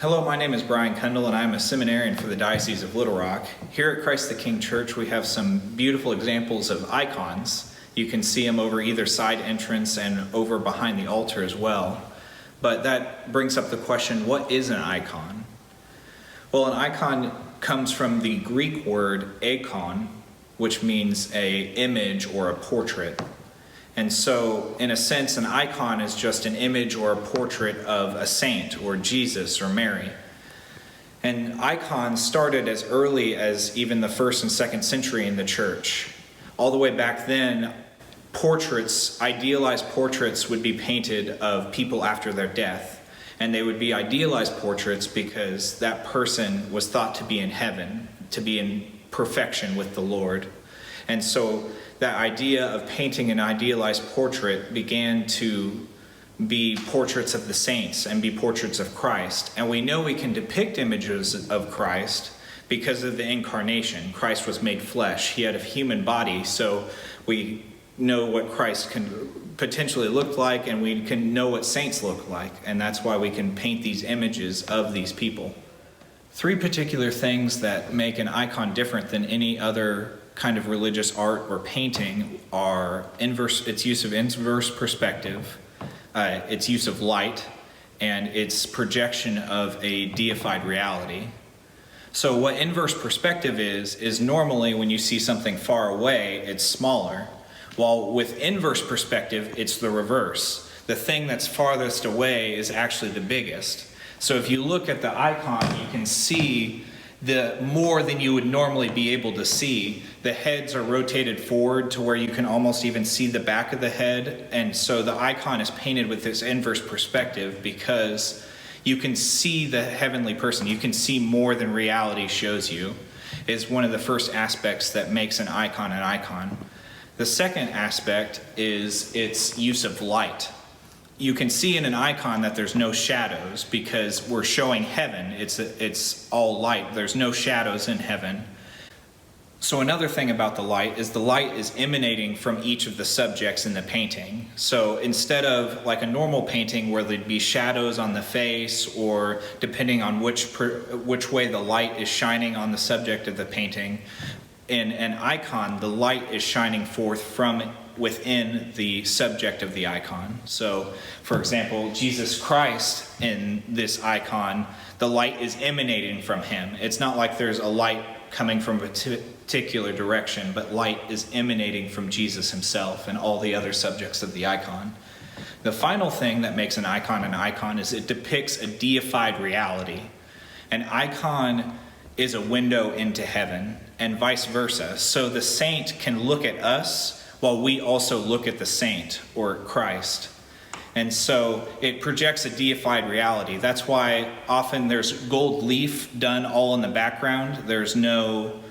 Hello, my name is Brian Cundall, and I'm a seminarian for the Diocese of Little Rock. Here at Christ the King Church, we have some beautiful examples of icons. You can see them over either side entrance and over behind the altar as well. But that brings up the question, what is an icon? Well, an icon comes from the Greek word eikon, which means an image or a portrait. And so, in a sense, an icon is just an image or a portrait of a saint or Jesus or Mary. And icons started as early as even the 1st and 2nd century in the church. All the way back then, portraits, idealized portraits, would be painted of people after their death. And they would be idealized portraits because that person was thought to be in heaven, to be in perfection with the Lord. And so that idea of painting an idealized portrait began to be portraits of the saints and be portraits of Christ. And we know we can depict images of Christ because of the incarnation. Christ was made flesh. He had a human body, so we know what Christ can potentially look like, and we can know what saints look like. And that's why we can paint these images of these people. 3 particular things that make an icon different than any other kind of religious art or painting are its use of inverse perspective, its use of light, and its projection of a deified reality. So what inverse perspective is normally when you see something far away, it's smaller, while with inverse perspective, it's the reverse. The thing that's farthest away is actually the biggest. So if you look at the icon, you can see the more than you would normally be able to see. The heads are rotated forward to where you can almost even see the back of the head. And so the icon is painted with this inverse perspective because you can see the heavenly person. You can see more than reality shows you, is one of the first aspects that makes an icon an icon. The second aspect is its use of light. You can see in an icon that there's no shadows because we're showing heaven. It's all light. There's no shadows in heaven. So another thing about the light is emanating from each of the subjects in the painting. So instead of like a normal painting where there'd be shadows on the face, or depending on which way the light is shining on the subject of the painting, in an icon, the light is shining forth from within the subject of the icon. So, for example, Jesus Christ in this icon, the light is emanating from him. It's not like there's a light coming from a particular direction, but light is emanating from Jesus himself and all the other subjects of the icon. The final thing that makes an icon is it depicts a deified reality. An icon is a window into heaven, and vice versa. So the saint can look at us while we also look at the saint or Christ. And so it projects a deified reality. That's why often there's gold leaf done all in the background. There's no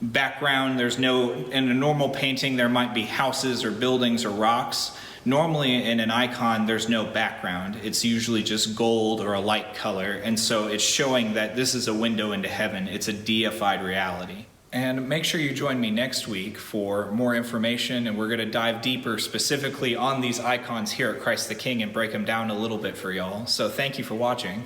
background, in a normal painting there might be houses or buildings or rocks. Normally in an icon there's no background. It's usually just gold or a light color. And so it's showing that this is a window into heaven. It's a deified reality. And make sure you join me next week for more information, and we're going to dive deeper specifically on these icons here at Christ the King and break them down a little bit for y'all. So thank you for watching.